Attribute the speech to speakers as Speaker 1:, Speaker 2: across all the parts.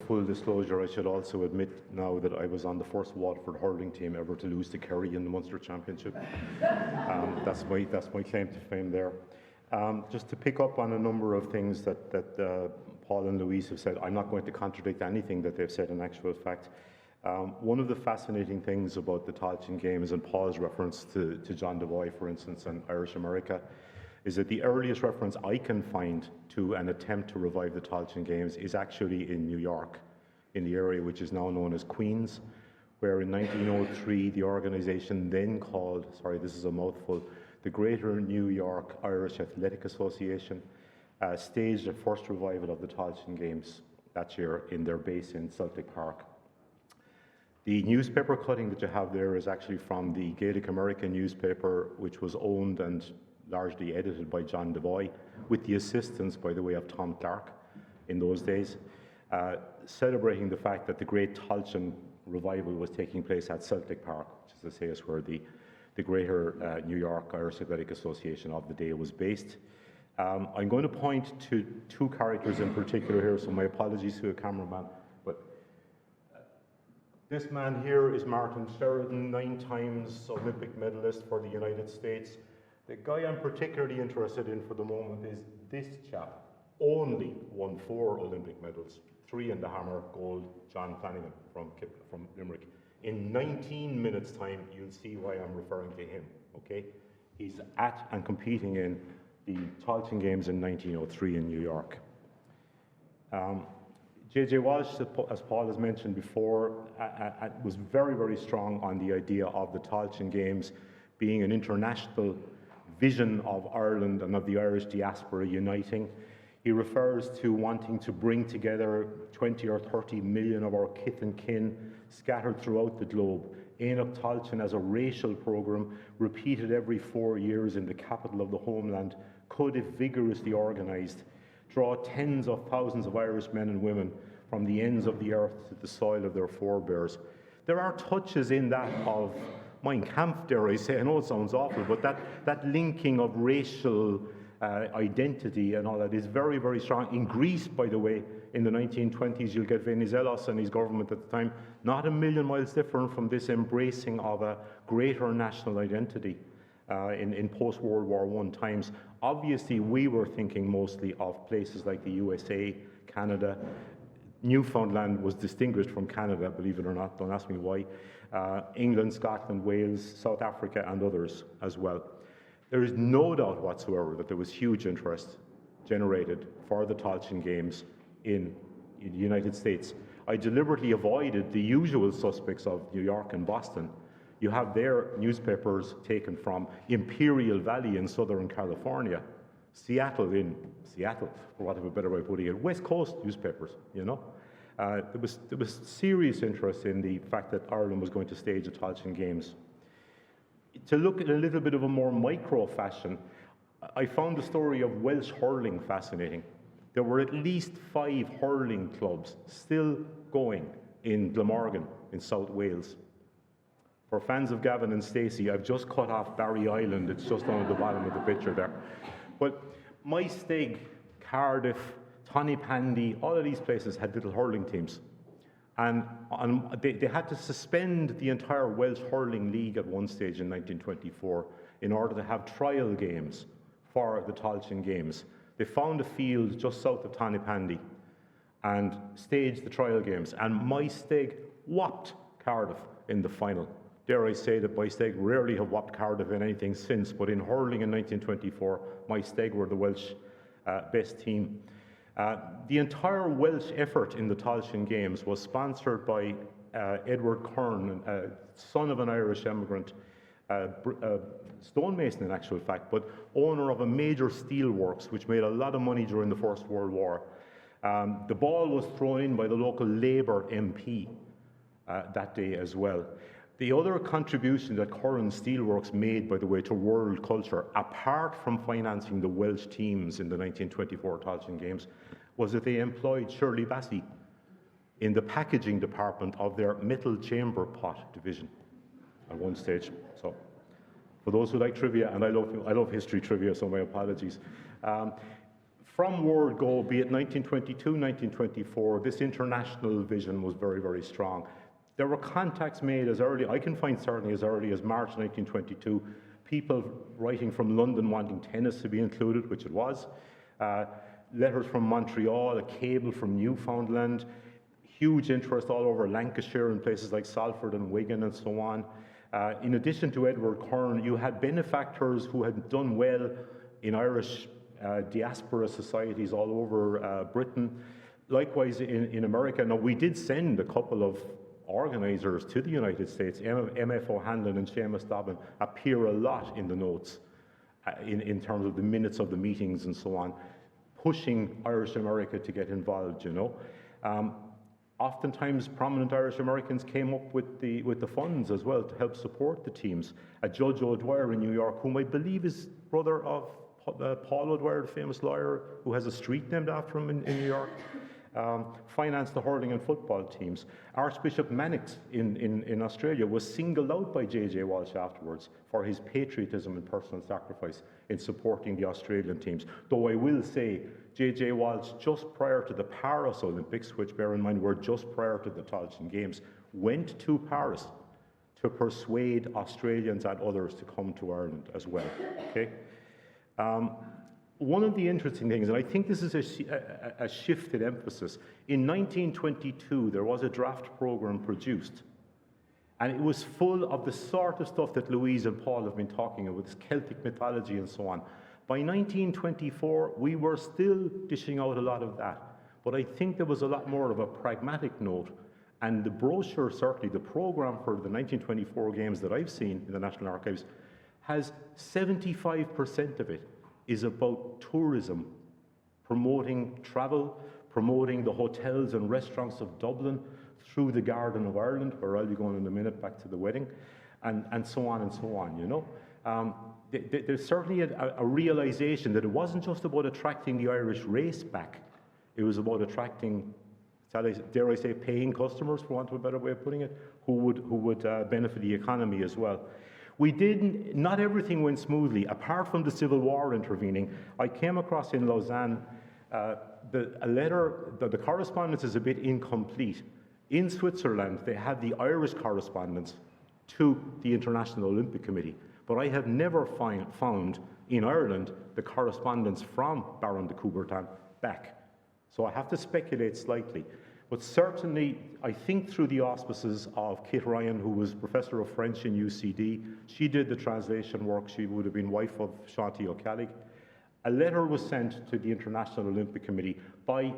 Speaker 1: full disclosure, I should also admit now that I was on the first Waterford hurling team ever to lose to Kerry in the Munster Championship. That's my claim to fame there. Just to pick up on a number of things that Paul and Louise have said, I'm not going to contradict anything that they've said in actual fact. One of the fascinating things about the Tailteann Games, and Paul's reference to John Devoy, for instance, and Irish America, is that the earliest reference I can find to an attempt to revive the Tailteann Games is actually in New York, in the area which is now known as Queens, where in 1903 the organization then called, sorry, this is a mouthful, the Greater New York Irish Athletic Association staged the first revival of the Tailteann Games that year in their base in Celtic Park. The newspaper cutting that you have there is actually from the Gaelic American newspaper, which was owned and largely edited by John Devoy, with the assistance, by the way, of Tom Clark in those days, celebrating the fact that the great Tailteann revival was taking place at Celtic Park, which, as I say, is where the Greater New York Irish Athletic Association of the day was based. I'm going to point to two characters in particular here, so my apologies to the cameraman, but this man here is Martin Sheridan, 9 times Olympic medalist for the United States. The guy I'm particularly interested in for the moment is this chap. Only won 4 Olympic medals, 3 in the hammer, gold, John Flanagan from Limerick. In 19 minutes' time, you'll see why I'm referring to him, okay? He's at and competing in the Tailteann Games in 1903 in New York. J.J. Walsh, as Paul has mentioned before, was very, very strong on the idea of the Tailteann Games being an international vision of Ireland and of the Irish diaspora uniting. He refers to wanting to bring together 20 or 30 million of our kith and kin scattered throughout the globe. Éineach Tailteann as a racial programme repeated every 4 years in the capital of the homeland could, if vigorously organised, draw tens of thousands of Irish men and women from the ends of the earth to the soil of their forebears. There are touches in that of Mein Kampf, dare I say. I know it sounds awful, but that linking of racial identity and all that is very, very strong. In Greece, by the way, in the 1920s, you'll get Venizelos and his government at the time, not a million miles different from this embracing of a greater national identity in post-World War I times. Obviously, we were thinking mostly of places like the USA, Canada. Newfoundland was distinguished from Canada, believe it or not, don't ask me why. England, Scotland, Wales, South Africa, and others as well. There is no doubt whatsoever that there was huge interest generated for the Tailteann Games in the United States. I deliberately avoided the usual suspects of New York and Boston. You have their newspapers taken from Imperial Valley in Southern California, Seattle, for want of a better way of putting it, West Coast newspapers, you know. There was serious interest in the fact that Ireland was going to stage the Tailteann Games. To look at a little bit of a more micro fashion, I found the story of Welsh hurling fascinating. There were at least 5 hurling clubs still going in Glamorgan in South Wales. For fans of Gavin and Stacey, I've just cut off Barry Island. It's just down at the bottom of the picture there. But Maesteg, Cardiff, Tonypandy, all of these places had little hurling teams. And they had to suspend the entire Welsh Hurling League at one stage in 1924 in order to have trial games for the Tailteann Games. They found a field just south of Tonypandy and staged the trial games. And Maesteg whopped Cardiff in the final. Dare I say that Maesteg rarely have whopped Cardiff in anything since, but in hurling in 1924, Maesteg were the Welsh best team. The entire Welsh effort in the Tailteann Games was sponsored by Edward Kern, son of an Irish emigrant, stonemason in actual fact, but owner of a major steelworks which made a lot of money during the First World War. The ball was thrown in by the local Labour MP that day as well. The other contribution that Curran Steelworks made, by the way, to world culture, apart from financing the Welsh teams in the 1924 Tailteann Games, was that they employed Shirley Bassey in the packaging department of their metal chamber pot division at one stage. So, for those who like trivia, and I love history trivia, so my apologies. from word go, be it 1922, 1924, this international vision was very, very strong. There were contacts made as early, I can find certainly as early as March 1922, people writing from London wanting tennis to be included, which it was. Letters from Montreal, a cable from Newfoundland, huge interest all over Lancashire and places like Salford and Wigan and so on. In addition to Edward Kern, you had benefactors who had done well in Irish diaspora societies all over Britain. Likewise in America. Now, we did send a couple of organisers to the United States. M.F. O'Hanlon and Seamus Dobbin appear a lot in the notes in terms of the minutes of the meetings and so on, pushing Irish America to get involved, you know. Oftentimes, prominent Irish Americans came up with the funds as well to help support the teams. Judge O'Dwyer in New York, whom I believe is brother of Paul O'Dwyer, the famous lawyer who has a street named after him in New York, financed the hurling and football teams. Archbishop Mannix in Australia was singled out by J.J. Walsh afterwards for his patriotism and personal sacrifice in supporting the Australian teams. Though I will say, J.J. Walsh, just prior to the Paris Olympics, which bear in mind were just prior to the Tailteann Games, went to Paris to persuade Australians and others to come to Ireland as well. Okay? One of the interesting things, and I think this is a shift in emphasis, in 1922 there was a draft program produced, and it was full of the sort of stuff that Louise and Paul have been talking about, this Celtic mythology and so on. By 1924, we were still dishing out a lot of that, but I think there was a lot more of a pragmatic note, and the brochure, certainly the program for the 1924 games that I've seen in the National Archives, has 75% of it is about tourism, promoting travel, promoting the hotels and restaurants of Dublin through the Garden of Ireland, where I'll be going in a minute back to the wedding, and so on, you know. There's certainly a realization that it wasn't just about attracting the Irish race back, it was about attracting, dare I say, paying customers, for want of a better way of putting it, who would benefit the economy as well. Not everything went smoothly. Apart from the Civil War intervening, I came across in Lausanne a letter, the correspondence is a bit incomplete. In Switzerland, they had the Irish correspondence to the International Olympic Committee, but I have never found in Ireland the correspondence from Baron de Coubertin back. So I have to speculate slightly. But certainly, I think through the auspices of Kit Ryan, who was Professor of French in UCD, she did the translation work, she would have been wife of Shanti O'Callig. A letter was sent to the International Olympic Committee by,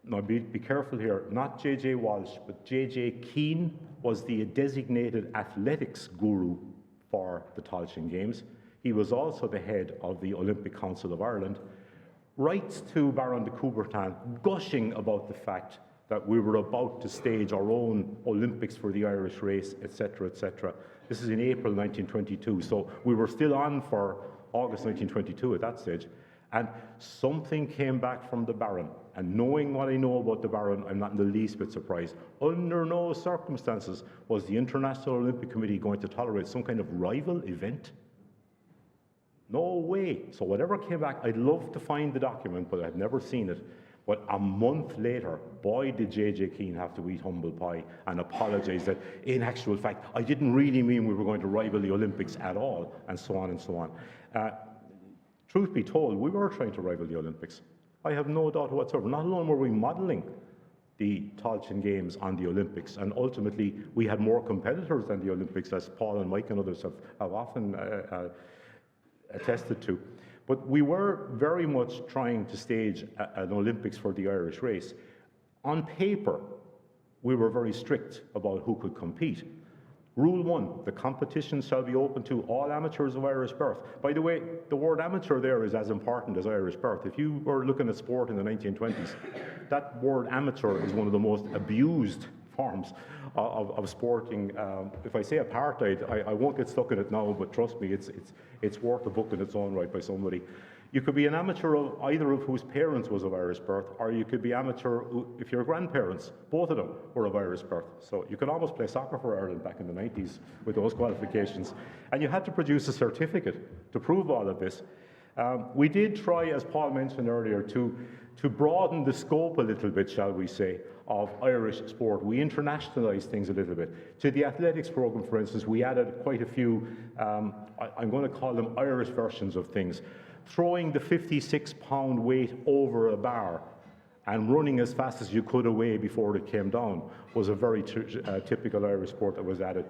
Speaker 1: now be careful here, not J.J. Walsh, but J.J. Keane was the designated athletics guru for the Tailteann Games. He was also the head of the Olympic Council of Ireland. Writes to Baron de Coubertin, gushing about the fact that we were about to stage our own Olympics for the Irish race, etc., etc. This is in April 1922, so we were still on for August 1922 at that stage. And something came back from the Baron. And knowing what I know about the Baron, I'm not in the least bit surprised. Under no circumstances was the International Olympic Committee going to tolerate some kind of rival event. No way. So whatever came back, I'd love to find the document, but I've never seen it. But a month later, boy, did J.J. Keane have to eat humble pie and apologise that, in actual fact, I didn't really mean we were going to rival the Olympics at all, and so on and so on. Truth be told, we were trying to rival the Olympics. I have no doubt whatsoever. Not alone were we modelling the Tailteann Games on the Olympics, and ultimately we had more competitors than the Olympics, as Paul and Mike and others have often attested to. But we were very much trying to stage an Olympics for the Irish race. On paper, we were very strict about who could compete. Rule 1, the competition shall be open to all amateurs of Irish birth. By the way, the word amateur there is as important as Irish birth. If you were looking at sport in the 1920s, that word amateur is one of the most abused forms of sporting. If I say apartheid, I won't get stuck in it now, but trust me, it's worth a book in its own right by somebody. You could be an amateur of either of whose parents was of Irish birth, or you could be amateur if your grandparents, both of them, were of Irish birth. So you could almost play soccer for Ireland back in the 90s with those qualifications. And you had to produce a certificate to prove all of this. We did try, as Paul mentioned earlier, to broaden the scope a little bit, shall we say, of Irish sport. We internationalised things a little bit. To the athletics programme, for instance, we added quite a few, I'm going to call them Irish versions of things. Throwing the 56-pound weight over a bar and running as fast as you could away before it came down was a very typical Irish sport that was added.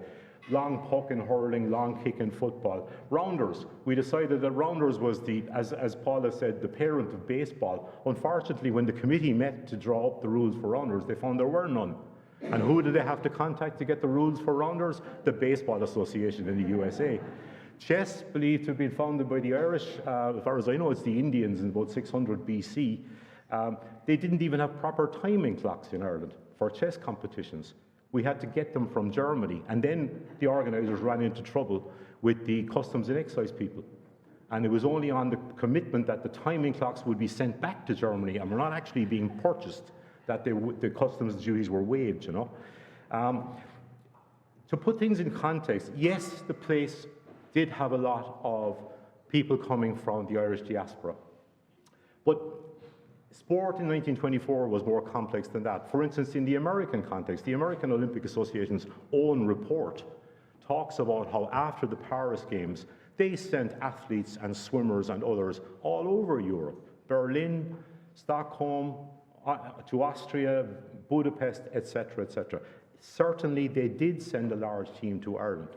Speaker 1: Long puck in hurling, long kick in football. Rounders. We decided that rounders was as Paul has said, the parent of baseball. Unfortunately, when the committee met to draw up the rules for rounders, they found there were none. And who did they have to contact to get the rules for rounders? The Baseball Association in the USA. Chess, believed to have been founded by the Irish, as far as I know, it's the Indians in about 600 BC. They didn't even have proper timing clocks in Ireland for chess competitions. We had to get them from Germany, and then the organisers ran into trouble with the customs and excise people. And it was only on the commitment that the timing clocks would be sent back to Germany and were not actually being purchased that the customs duties were waived, you know. To put things in context, yes, the place did have a lot of people coming from the Irish diaspora. But sport in 1924 was more complex than that. For instance, in the American context, the American Olympic Association's own report talks about how after the Paris Games, they sent athletes and swimmers and others all over Europe, Berlin, Stockholm, to Austria, Budapest, etc., etc. Certainly, they did send a large team to Ireland.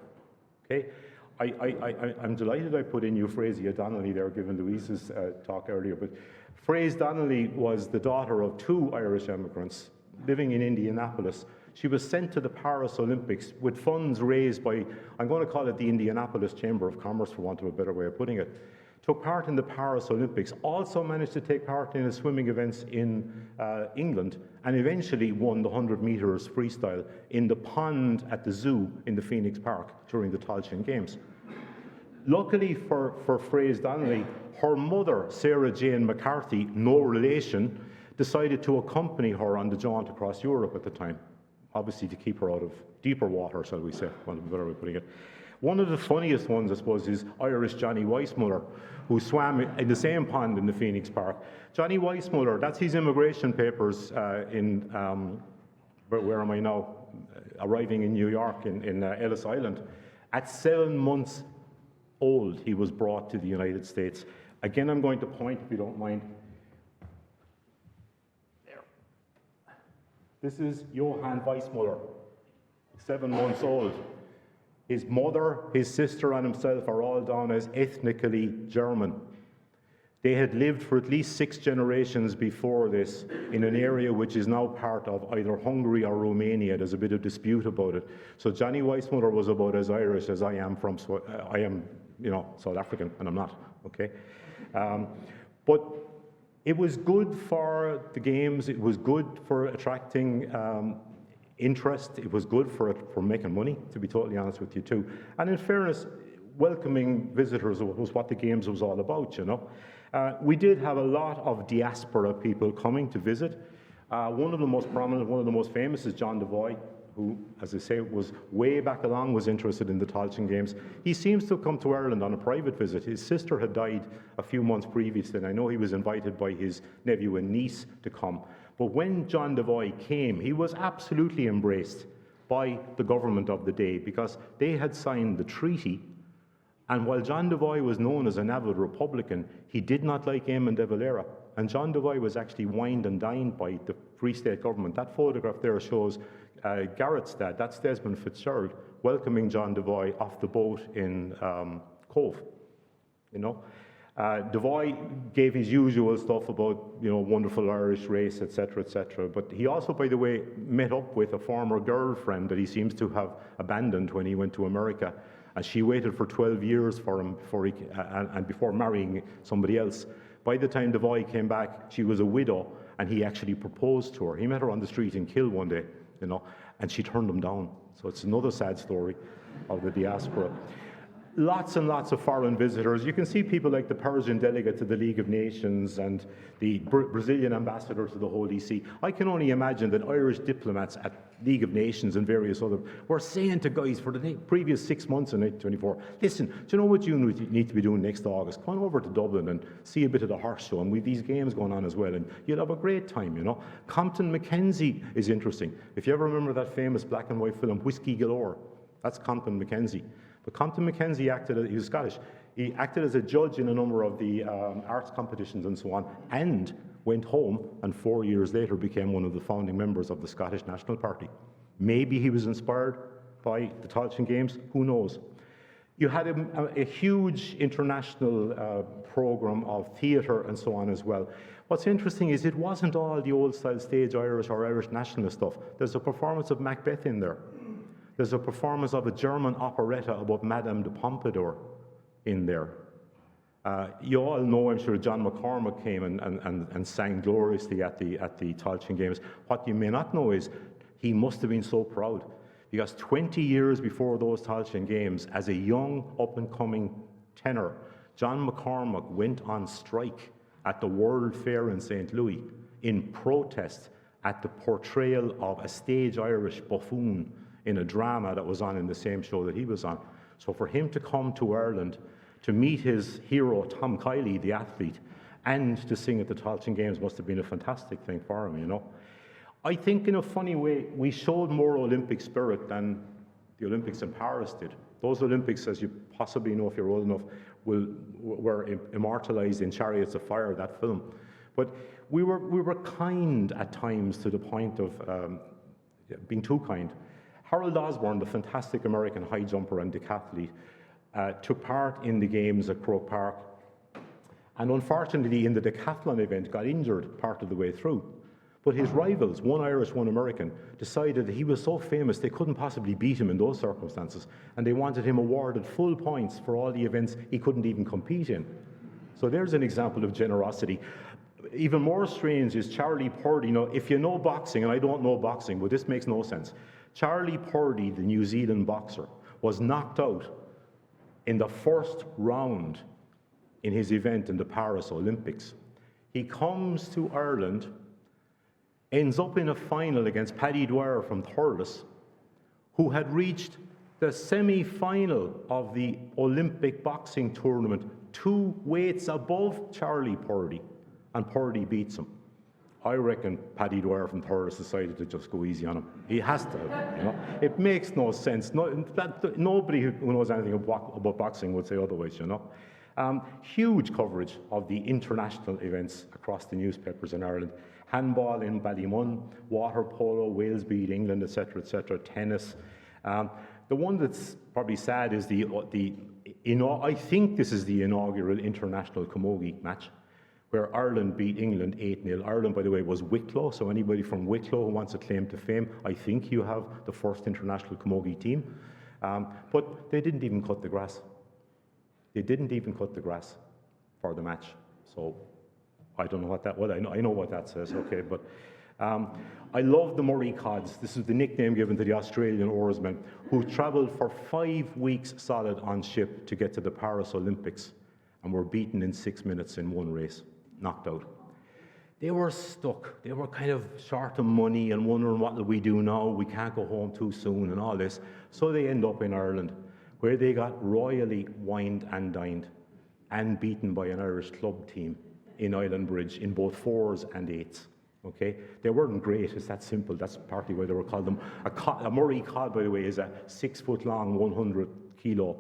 Speaker 1: Okay, I'm delighted I put in Euphrasia Donnelly there, given Louise's talk earlier, but Fraze Donnelly was the daughter of two Irish immigrants living in Indianapolis. She was sent to the Paris Olympics with funds raised by, I'm going to call it the Indianapolis Chamber of Commerce, for want of a better way of putting it. Took part in the Paris Olympics, also managed to take part in the swimming events in England, and eventually won the 100 metres freestyle in the pond at the zoo in the Phoenix Park during the Tailteann Games. Luckily for Fraze Donnelly, her mother, Sarah Jane McCarthy, no relation, decided to accompany her on the jaunt across Europe at the time, obviously to keep her out of deeper water, shall we say, one of the better way of putting it. One of the funniest ones, I suppose, is Irish Johnny Weissmuller, who swam in the same pond in the Phoenix Park. Johnny Weissmuller, that's his immigration papers where am I now? Arriving in New York, in Ellis Island. At 7 months old, he was brought to the United States. Again, I'm going to point, if you don't mind. There. This is Johann Weissmuller, 7 months old. His mother, his sister, and himself are all down as ethnically German. They had lived for at least 6 generations before this in an area which is now part of either Hungary or Romania. There's a bit of dispute about it. So Johnny Weissmuller was about as Irish as I am South African, and I'm not, okay? But it was good for the games, it was good for attracting interest, it was good for making money, to be totally honest with you too. And in fairness, welcoming visitors was what the games was all about, you know. We did have a lot of diaspora people coming to visit. One of the most prominent, one of the most famous is John Devoy, who, as I say, was way back along, was interested in the Tailteann Games. He seems to have come to Ireland on a private visit. His sister had died a few months previously, and I know he was invited by his nephew and niece to come. But when John Devoy came, he was absolutely embraced by the government of the day because they had signed the treaty. And while John Devoy was known as an avid Republican, he did not like Eamon de Valera. And John Devoy was actually wined and dined by the Free State government. That photograph there shows Garrett's dad, that's Desmond Fitzgerald, welcoming John Devoy off the boat in Cove, you know. Devoy gave his usual stuff about, you know, wonderful Irish race, etc., etc. But he also, by the way, met up with a former girlfriend that he seems to have abandoned when he went to America. And she waited for 12 years for him before marrying somebody else. By the time Devoy came back, she was a widow, and he actually proposed to her. He met her on the street in Kill one day, you know, and she turned him down. So it's another sad story of the diaspora. Lots and lots of foreign visitors. You can see people like the Persian delegate to the League of Nations and the Brazilian ambassador to the Holy See. I can only imagine that Irish diplomats at League of Nations and various other were saying to guys for the previous 6 months in 1924, listen, do you know what you need to be doing next August? Come on over to Dublin and see a bit of the horse show, and we've these games going on as well, and you'll have a great time, you know. Compton Mackenzie is interesting. If you ever remember that famous black and white film, Whiskey Galore, that's Compton Mackenzie. But Compton Mackenzie he was Scottish, he acted as a judge in a number of the arts competitions and so on, and went home, and 4 years later became one of the founding members of the Scottish National Party. Maybe he was inspired by the Tailteann Games, who knows. You had a huge international program of theatre and so on as well. What's interesting is it wasn't all the old-style stage Irish or Irish nationalist stuff. There's a performance of Macbeth in there. There's a performance of a German operetta about Madame de Pompadour in there. You all know, I'm sure, John McCormack came and sang gloriously at the Tailteann Games. What you may not know is he must have been so proud, because 20 years before those Tailteann Games, as a young, up-and-coming tenor, John McCormack went on strike at the World Fair in St. Louis in protest at the portrayal of a stage Irish buffoon in a drama that was on in the same show that he was on. So for him to come to Ireland to meet his hero, Tom Kiely, the athlete, and to sing at the Tailteann Games must have been a fantastic thing for him, you know. I think in a funny way, we showed more Olympic spirit than the Olympics in Paris did. Those Olympics, as you possibly know if you're old enough, were immortalized in Chariots of Fire, that film. But we were kind at times, to the point of being too kind. Harold Osborne, the fantastic American high jumper and decathlete, took part in the games at Croke Park, and unfortunately in the decathlon event got injured part of the way through. But his rivals, one Irish, one American, decided that he was so famous they couldn't possibly beat him in those circumstances, and they wanted him awarded full points for all the events he couldn't even compete in. So there's an example of generosity. Even more strange is Charlie Purdy. Now, if you know boxing, and I don't know boxing, but this makes no sense. Charlie Purdy, the New Zealand boxer, was knocked out in the first round in his event in the Paris Olympics. He comes to Ireland, ends up in a final against Paddy Dwyer from Thurles, who had reached the semi-final of the Olympic boxing tournament, 2 weights above Charlie Purdy, and Purdy beats him. I reckon Paddy Dwyer from Thurles decided to just go easy on him. He has to, you know. It makes no sense. Nobody who knows anything about boxing would say otherwise, you know. Huge coverage of the international events across the newspapers in Ireland. Handball in Ballymun, water polo, Wales beat England, etc., tennis. The one that's probably sad is I think this is the inaugural international camogie match, where Ireland beat England 8-0. Ireland, by the way, was Wicklow, so anybody from Wicklow who wants a claim to fame, I think you have the first international camogie team. But they didn't even cut the grass. They didn't even cut the grass for the match. So I don't know what that, well, I know what that says, okay, but I love the Murray Cods. This is the nickname given to the Australian oarsmen who travelled for 5 weeks solid on ship to get to the Paris Olympics and were beaten in 6 minutes in one race, knocked out. They were stuck. They were kind of short of money and wondering, what will we do now? We can't go home too soon and all this. So they end up in Ireland, where they got royally wined and dined and beaten by an Irish club team in Island Bridge in both 4s and 8s. Okay, they weren't great. It's that simple. That's partly why they were called them. A Murray cod, by the way, is a 6-foot-long, 100-kilo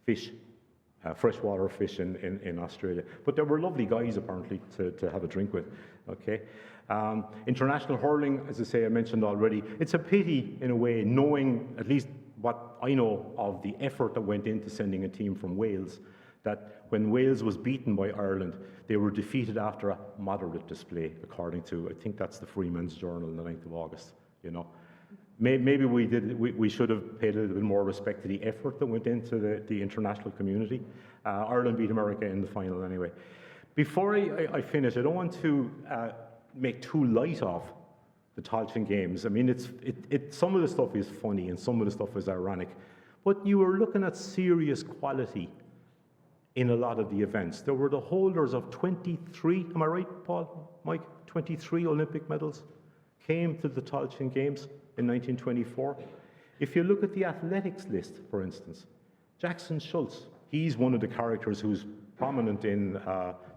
Speaker 1: fish, freshwater fish in Australia. But they were lovely guys, apparently, to have a drink with. Okay, international hurling, as I say, I mentioned already. It's a pity, in a way, knowing at least what I know of the effort that went into sending a team from Wales, that when Wales was beaten by Ireland, they were defeated after a moderate display, according to, I think that's the Freeman's Journal on the 9th of August, you know. Maybe we should have paid a little bit more respect to the effort that went into the international community. Ireland beat America in the final anyway. Before I finish, I don't want to make too light of the Tailteann Games. I mean, some of the stuff is funny and some of the stuff is ironic, But you were looking at serious quality in a lot of the events. There were the holders of 23, am I right, Paul, Mike? 23 Olympic medals came to the Tailteann Games in 1924. If you look at the athletics list, for instance, Jackson Schultz, he's one of the characters who's prominent in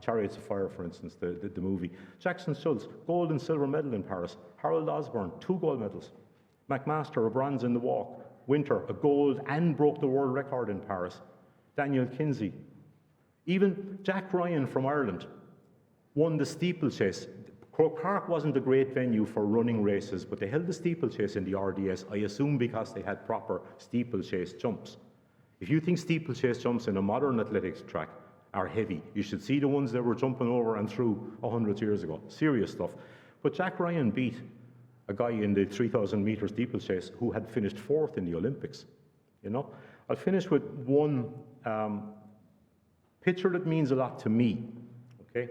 Speaker 1: Chariots of Fire, for instance, the movie. Jackson Schultz, gold and silver medal in Paris. Harold Osborne, 2 gold medals. McMaster, a bronze in the walk. Winter, a gold and broke the world record in Paris. Daniel Kinsey. Even Jack Ryan from Ireland won the steeplechase. Croke Park wasn't a great venue for running races, but they held the steeplechase in the RDS, I assume because they had proper steeplechase jumps. If you think steeplechase jumps in a modern athletics track are heavy, you should see the ones that were jumping over and through 100 years ago. Serious stuff. But Jack Ryan beat a guy in the 3,000 metre steeplechase who had finished 4th in the Olympics. You know, I'll finish with one picture that means a lot to me. Okay,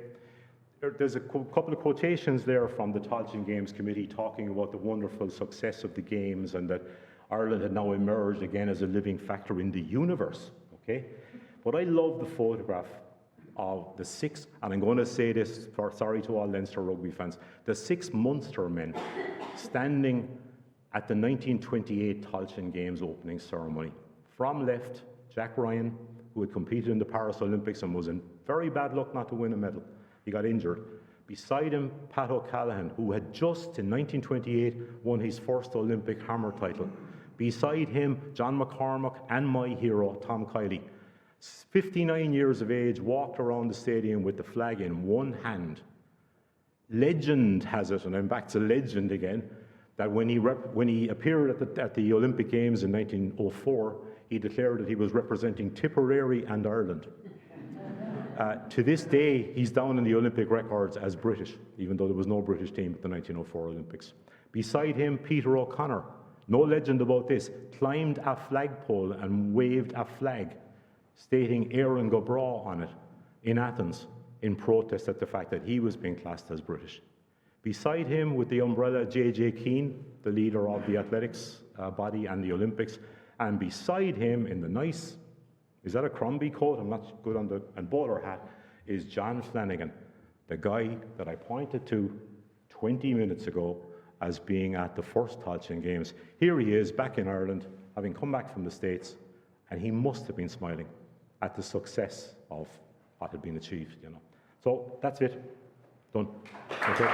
Speaker 1: there's a couple of quotations there from the Tailteann Games Committee talking about the wonderful success of the games and that Ireland had now emerged again as a living factor in the universe. Okay, but I love the photograph of the 6, and I'm going to say this, sorry to all Leinster rugby fans, the 6 Munster men standing at the 1928 Tailteann Games opening ceremony. From left, Jack Ryan, who had competed in the Paris Olympics and was in very bad luck not to win a medal. He got injured. Beside him, Pat O'Callaghan, who had just in 1928 won his first Olympic hammer title. Beside him, John McCormack and my hero, Tom Kiely. 59 years of age, walked around the stadium with the flag in one hand. Legend has it, and I'm back to legend again, that when he appeared at the Olympic Games in 1904, he declared that he was representing Tipperary and Ireland. To this day, he's down in the Olympic records as British, even though there was no British team at the 1904 Olympics. Beside him, Peter O'Connor, no legend about this, climbed a flagpole and waved a flag stating Erin on it in Athens in protest at the fact that he was being classed as British. Beside him, with the umbrella, J.J. Keane, the leader of the athletics body and the Olympics, and beside him in the nice, is that a Crombie coat? I'm not good on and bowler hat, is John Flanagan, the guy that I pointed to 20 minutes ago as being at the first Tailteann Games. Here he is back in Ireland, having come back from the States, and he must have been smiling at the success of what had been achieved, you know. So that's it. Done. Okay.